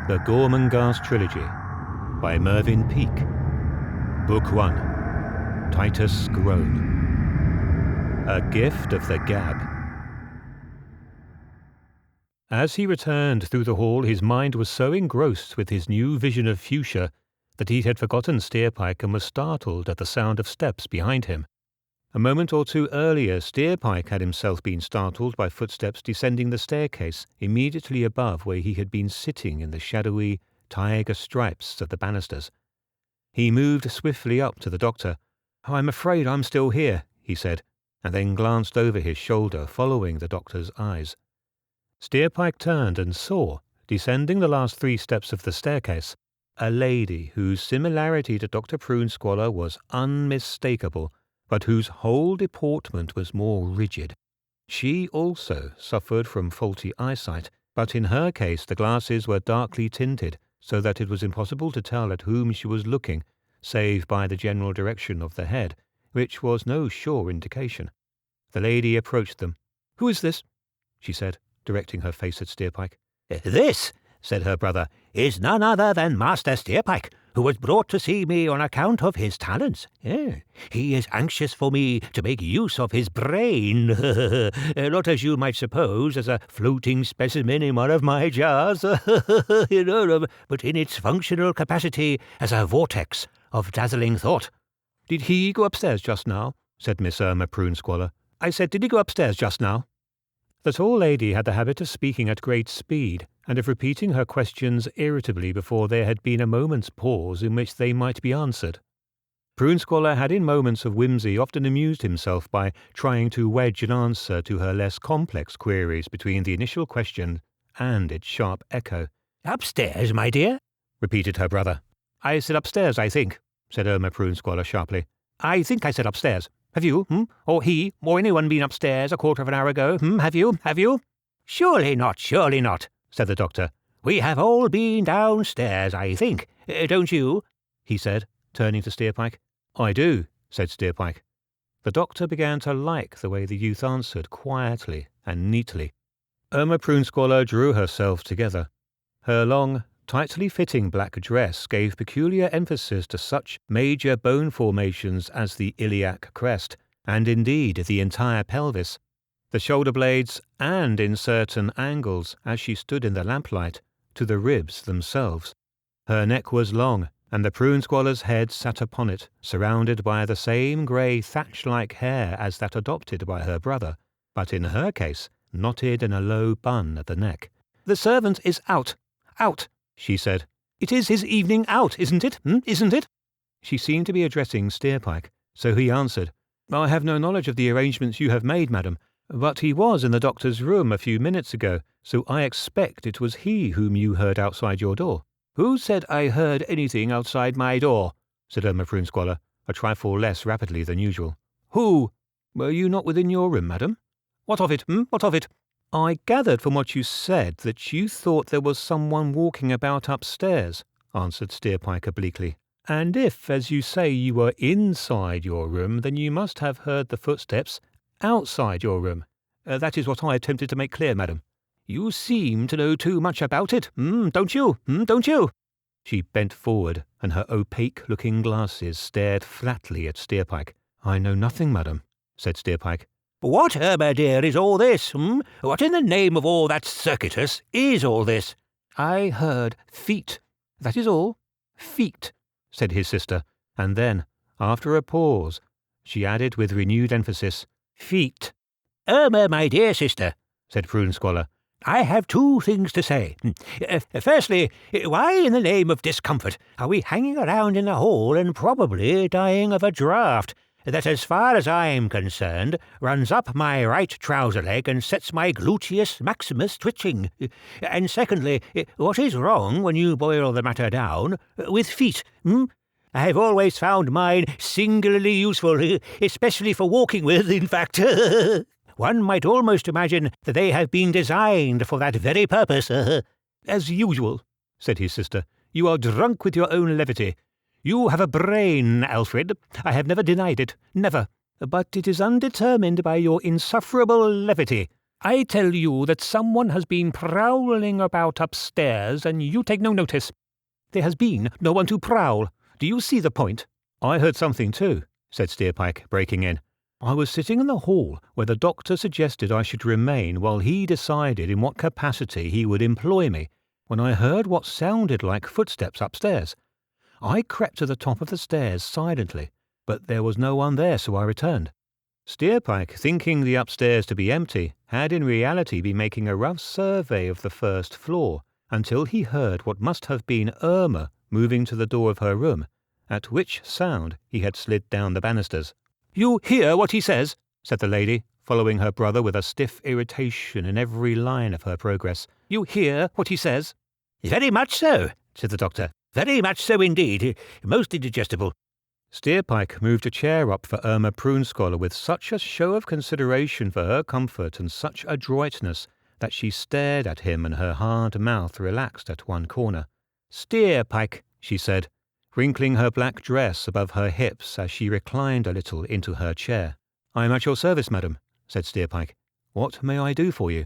The Gormenghast Trilogy by Mervyn Peake. Book 1. Titus Groan. A Gift of the Gab. As he returned through the hall, his mind was so engrossed with his new vision of fuchsia that he had forgotten Steerpike and was startled at the sound of steps behind him. A moment or two earlier, Steerpike had himself been startled by footsteps descending the staircase immediately above where he had been sitting in the shadowy tiger stripes of the banisters. He moved swiftly up to the doctor. "I'm afraid I'm still here," he said, and then glanced over his shoulder, following the doctor's eyes. Steerpike turned and saw, descending the last 3 steps of the staircase, a lady whose similarity to Dr. Prunsquallor was unmistakable, but whose whole deportment was more rigid. She also suffered from faulty eyesight, but in her case the glasses were darkly tinted, so that it was impossible to tell at whom she was looking, save by the general direction of the head, which was no sure indication. The lady approached them. "Who is this?" she said, directing her face at Steerpike. "This," said her brother, "is none other than Master Steerpike, who was brought to see me on account of his talents. He is anxious for me to make use of his brain, not as you might suppose, as a floating specimen in one of my jars, but in its functional capacity as a vortex of dazzling thought." "Did he go upstairs just now?" said Miss Irma Prunsquallor. "I said, did he go upstairs just now?" The tall lady had the habit of speaking at great speed, and of repeating her questions irritably before there had been a moment's pause in which they might be answered. Prunsquallor had in moments of whimsy often amused himself by trying to wedge an answer to her less complex queries between the initial question and its sharp echo. "Upstairs, my dear?" repeated her brother. "I said upstairs, I think," said Irma Prunsquallor sharply. "I think I said upstairs. Have you, or he, or anyone been upstairs a quarter of an hour ago, Have you? Surely not, said the doctor. "We have all been downstairs, I think. Don't you?" he said, turning to Steerpike. "I do," said Steerpike. The doctor began to like the way the youth answered quietly and neatly. Irma Prunsquallor drew herself together. Her long, tightly fitting black dress gave peculiar emphasis to such major bone formations as the iliac crest, and indeed the entire pelvis, the shoulder blades, and in certain angles, as she stood in the lamplight, to the ribs themselves. Her neck was long, and the Prunsquallor's head sat upon it, surrounded by the same grey thatch-like hair as that adopted by her brother, but in her case knotted in a low bun at the neck. "The servant is out, she said. "It is his evening out, isn't it? Isn't it?" She seemed to be addressing Steerpike, so he answered, "I have no knowledge of the arrangements you have made, madam, but he was in the doctor's room a few minutes ago, so I expect it was he whom you heard outside your door." "Who said I heard anything outside my door?" said Irma Prunsquallor, a trifle less rapidly than usual. "Who? Were you not within your room, madam?" "What of it? What of it?" "I gathered from what you said that you thought there was someone walking about upstairs," answered Steerpike obliquely. "And if, as you say, you were inside your room, then you must have heard the footsteps outside your room. That is what I attempted to make clear, madam." "You seem to know too much about it, don't you? Don't you?" She bent forward, and her opaque-looking glasses stared flatly at Steerpike. "I know nothing, madam," said Steerpike. "What, Irma dear, is all this, What in the name of all that's circuitous is all this?" "I heard feet. That is all. Feet," said his sister, and then, after a pause, she added with renewed emphasis, "feet." "Irma, my dear sister," said Prunsquallor, "I have 2 things to say. Firstly, why in the name of discomfort are we hanging around in the hall and probably dying of a draught that, as far as I'm concerned, runs up my right trouser leg and sets my gluteus maximus twitching? And secondly, what is wrong, when you boil the matter down, with feet, I've always found mine singularly useful, especially for walking with, in fact. One might almost imagine that they have been designed for that very purpose." "As usual," said his sister, "you are drunk with your own levity. You have a brain, Alfred. I have never denied it, never. But it is undetermined by your insufferable levity. I tell you that someone has been prowling about upstairs, and you take no notice. There has been no one to prowl. Do you see the point?" "I heard something too," said Steerpike, breaking in. "I was sitting in the hall where the doctor suggested I should remain while he decided in what capacity he would employ me, when I heard what sounded like footsteps upstairs. I crept to the top of the stairs silently, but there was no one there, so I returned." Steerpike, thinking the upstairs to be empty, had in reality been making a rough survey of the first floor, until he heard what must have been Irma moving to the door of her room, at which sound he had slid down the banisters. "You hear what he says?" said the lady, following her brother with a stiff irritation in every line of her progress. "You hear what he says?" "Very much so," said the doctor. "Very much so indeed. Most indigestible." Steerpike moved a chair up for Irma Prunsquallor with such a show of consideration for her comfort and such adroitness that she stared at him and her hard mouth relaxed at one corner. "Steerpike," she said, wrinkling her black dress above her hips as she reclined a little into her chair. "I am at your service, madam," said Steerpike. "What may I do for you?"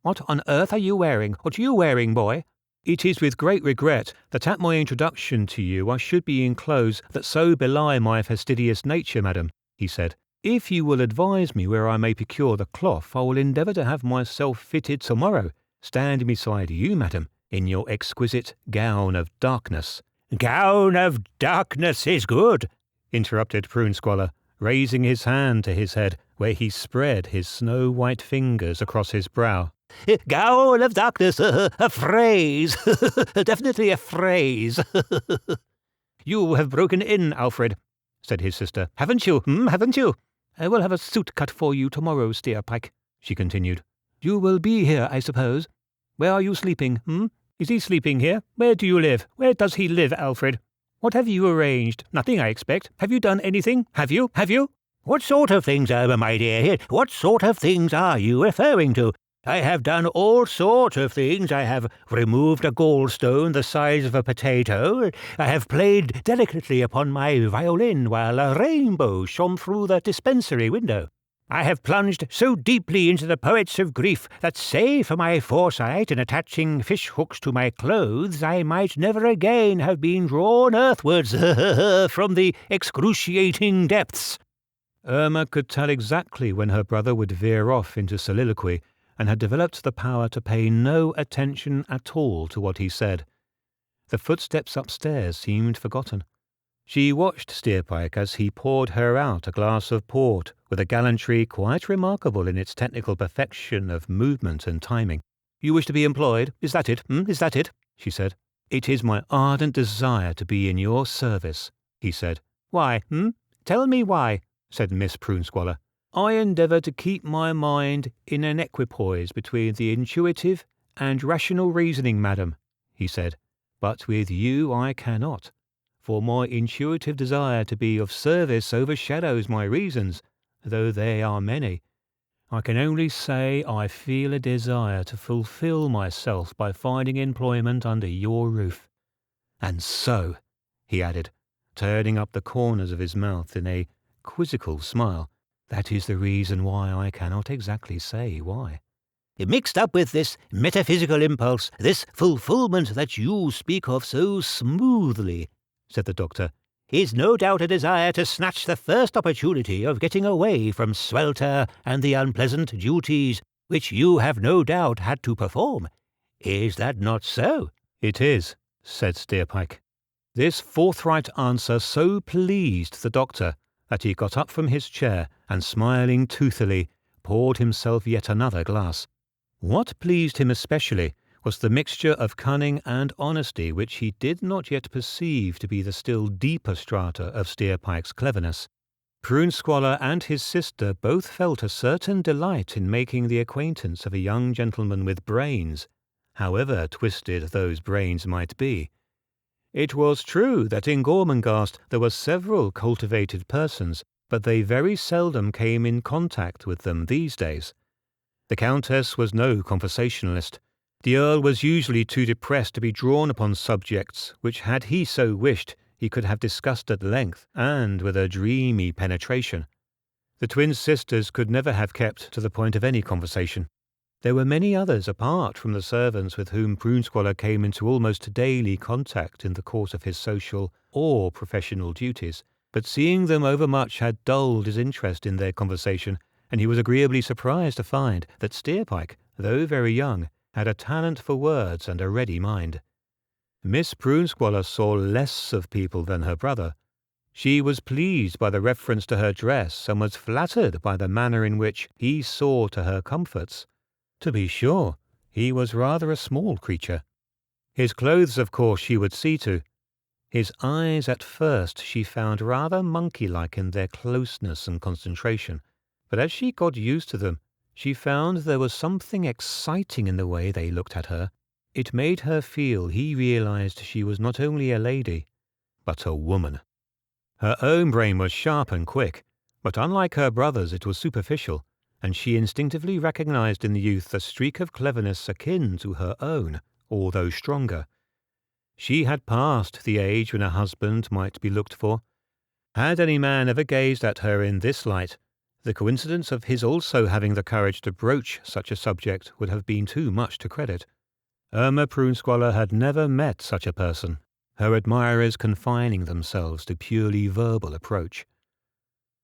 "What on earth are you wearing? What are you wearing, boy?" "It is with great regret that at my introduction to you I should be in clothes that so belie my fastidious nature, madam," he said. "If you will advise me where I may procure the cloth, I will endeavour to have myself fitted tomorrow, standing beside you, madam, in your exquisite gown of darkness." "Gown of darkness is good," interrupted Prunsquallor, raising his hand to his head, where he spread his snow-white fingers across his brow. "Gown of darkness, a phrase, definitely a phrase." "You have broken in, Alfred," said his sister. "Haven't you, haven't you?" "I will have a suit cut for you tomorrow, Steerpike," she continued. "You will be here, I suppose. Where are you sleeping, Is he sleeping here? Where do you live? Where does he live, Alfred? What have you arranged? Nothing, I expect. Have you done anything? Have you? "What sort of things, Irma, my dear? What sort of things are you referring to? I have done all sorts of things. I have removed a gallstone the size of a potato. I have played delicately upon my violin while a rainbow shone through the dispensary window. I have plunged so deeply into the poets of grief that, save for my foresight in attaching fish hooks to my clothes, I might never again have been drawn earthwards from the excruciating depths." Irma could tell exactly when her brother would veer off into soliloquy, and had developed the power to pay no attention at all to what he said. The footsteps upstairs seemed forgotten. She watched Steerpike as he poured her out a glass of port with a gallantry quite remarkable in its technical perfection of movement and timing. "You wish to be employed? Is that it? Is that it?" she said. "It is my ardent desire to be in your service," he said. "Why, Tell me why," said Miss Prunsquallor. "I endeavour to keep my mind in an equipoise between the intuitive and rational reasoning, madam," he said. "But with you I cannot, for my intuitive desire to be of service overshadows my reasons, though they are many. I can only say I feel a desire to fulfil myself by finding employment under your roof. And so," he added, turning up the corners of his mouth in a quizzical smile, "that is the reason why I cannot exactly say why." "Mixed up with this metaphysical impulse, this fulfilment that you speak of so smoothly," said the doctor, "is no doubt a desire to snatch the first opportunity of getting away from swelter and the unpleasant duties which you have no doubt had to perform. Is that not so?" "It is," said Steerpike. This forthright answer so pleased the doctor that he got up from his chair and, smiling toothily, poured himself yet another glass. What pleased him especially was the mixture of cunning and honesty which he did not yet perceive to be the still deeper strata of Steerpike's cleverness. Prunsquallor and his sister both felt a certain delight in making the acquaintance of a young gentleman with brains, however twisted those brains might be. It was true that in Gormenghast there were several cultivated persons, but they very seldom came in contact with them these days. The Countess was no conversationalist. The Earl was usually too depressed to be drawn upon subjects which, had he so wished, he could have discussed at length, and with a dreamy penetration. The twin sisters could never have kept to the point of any conversation. There were many others apart from the servants with whom Prunsquallor came into almost daily contact in the course of his social or professional duties, but seeing them overmuch had dulled his interest in their conversation, and he was agreeably surprised to find that Steerpike, though very young, had a talent for words and a ready mind. Miss Prunsquallor saw less of people than her brother. She was pleased by the reference to her dress, and was flattered by the manner in which he saw to her comforts. To be sure, he was rather a small creature. His clothes, of course, she would see to. His eyes at first she found rather monkey-like in their closeness and concentration, but as she got used to them, she found there was something exciting in the way they looked at her. It made her feel he realized she was not only a lady, but a woman. Her own brain was sharp and quick, but unlike her brother's it was superficial, and she instinctively recognized in the youth a streak of cleverness akin to her own, although stronger. She had passed the age when a husband might be looked for. Had any man ever gazed at her in this light, the coincidence of his also having the courage to broach such a subject would have been too much to credit. Irma Prunsquallor had never met such a person, her admirers confining themselves to purely verbal approach.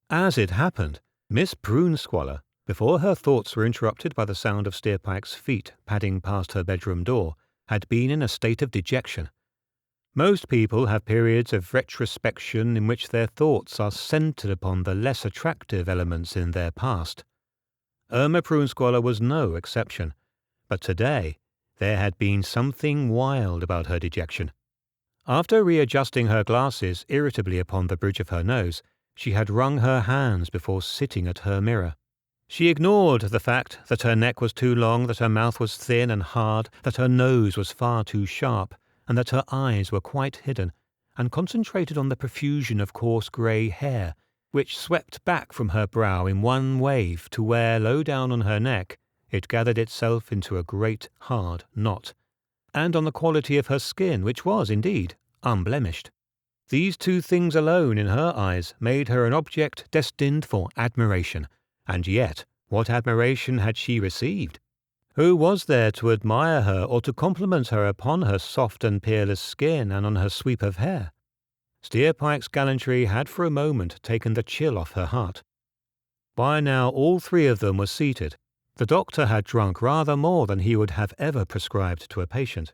As it happened, Miss Prunsquallor, before her thoughts were interrupted by the sound of Steerpike's feet padding past her bedroom door, had been in a state of dejection. Most people have periods of retrospection in which their thoughts are centred upon the less attractive elements in their past. Irma Prunsquallor was no exception, but today there had been something wild about her dejection. After readjusting her glasses irritably upon the bridge of her nose, she had wrung her hands before sitting at her mirror. She ignored the fact that her neck was too long, that her mouth was thin and hard, that her nose was far too sharp, and that her eyes were quite hidden, and concentrated on the profusion of coarse grey hair, which swept back from her brow in one wave to where, low down on her neck, it gathered itself into a great hard knot, and on the quality of her skin, which was, indeed, unblemished. These two things alone, in her eyes, made her an object destined for admiration. And yet, what admiration had she received? Who was there to admire her or to compliment her upon her soft and peerless skin and on her sweep of hair? Steerpike's gallantry had for a moment taken the chill off her heart. By now all three of them were seated. The doctor had drunk rather more than he would have ever prescribed to a patient.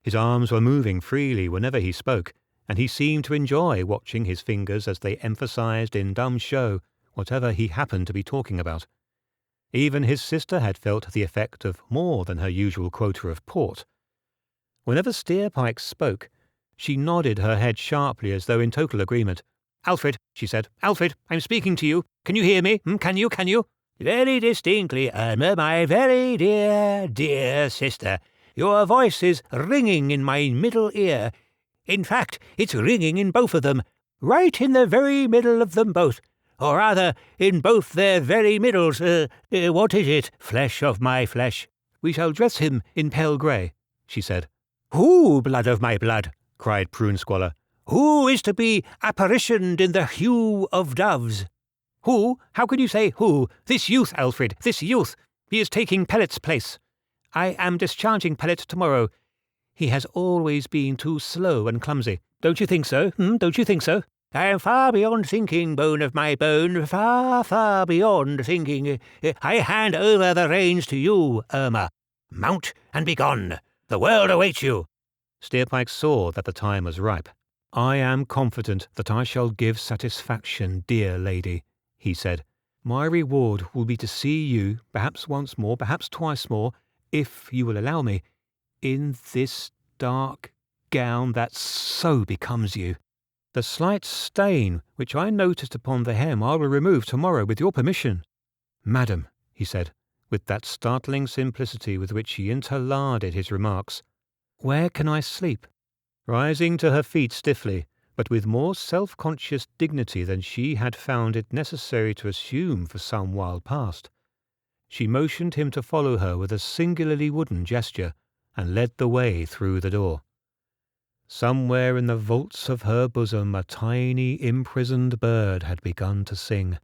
His arms were moving freely whenever he spoke, and he seemed to enjoy watching his fingers as they emphasized in dumb show whatever he happened to be talking about. Even his sister had felt the effect of more than her usual quota of port. Whenever Steerpike spoke, she nodded her head sharply as though in total agreement. "Alfred," she said, "Alfred, I'm speaking to you. Can you hear me? Can you? "Very distinctly, Irma, my very dear, dear sister. Your voice is ringing in my middle ear. In fact, it's ringing in both of them, right in the very middle of them both. Or rather, in both their very middles. What is it, flesh of my flesh?" "We shall dress him in pale grey," she said. "Who, blood of my blood?" cried Prunsquallor. "Who is to be apparitioned in the hue of doves?" "Who? How can you say who? This youth, Alfred, this youth. He is taking Pellet's place. I am discharging Pellet tomorrow. He has always been too slow and clumsy. Don't you think so? Don't you think so?" "I am far beyond thinking, bone of my bone, far, far beyond thinking. I hand over the reins to you, Irma. Mount and be gone. The world awaits you." Steerpike saw that the time was ripe. "I am confident that I shall give satisfaction, dear lady," he said. "My reward will be to see you, perhaps once more, perhaps twice more, if you will allow me, in this dark gown that so becomes you. The slight stain which I noticed upon the hem I will remove tomorrow with your permission." "Madam," he said, with that startling simplicity with which he interlarded his remarks, "where can I sleep?" Rising to her feet stiffly, but with more self-conscious dignity than she had found it necessary to assume for some while past, she motioned him to follow her with a singularly wooden gesture, and led the way through the door. Somewhere in the vaults of her bosom a tiny imprisoned bird had begun to sing.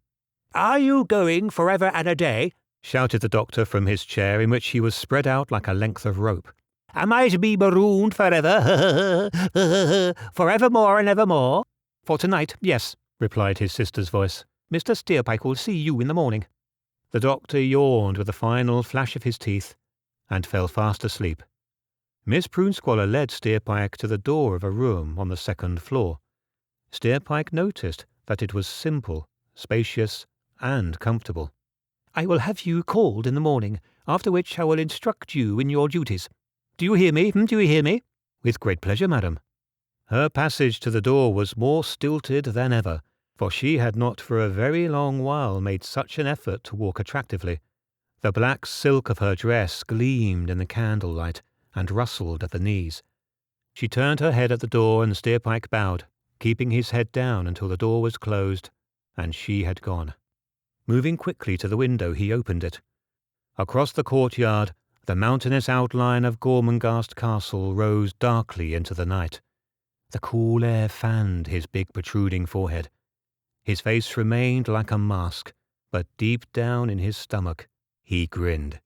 "Are you going forever and a day?" shouted the doctor from his chair, in which he was spread out like a length of rope. Am I to be marooned forever? Forevermore and evermore? For tonight, yes, replied his sister's voice. Mr. Steerpike will see you in the morning. The doctor yawned with a final flash of his teeth and fell fast asleep. Miss Prunsquallor led Steerpike to the door of a room on the second floor. Steerpike noticed that it was simple, spacious, and comfortable. I will have you called in the morning, after which I will instruct you in your duties. Do you hear me? Do you hear me? With great pleasure, madam. Her passage to the door was more stilted than ever, for she had not for a very long while made such an effort to walk attractively. The black silk of her dress gleamed in the candlelight and rustled at the knees. She turned her head at the door, and Steerpike bowed, keeping his head down until the door was closed and she had gone. Moving quickly to the window, he opened it. Across the courtyard, the mountainous outline of Gormenghast Castle rose darkly into the night. The cool air fanned his big protruding forehead. His face remained like a mask, but deep down in his stomach he grinned.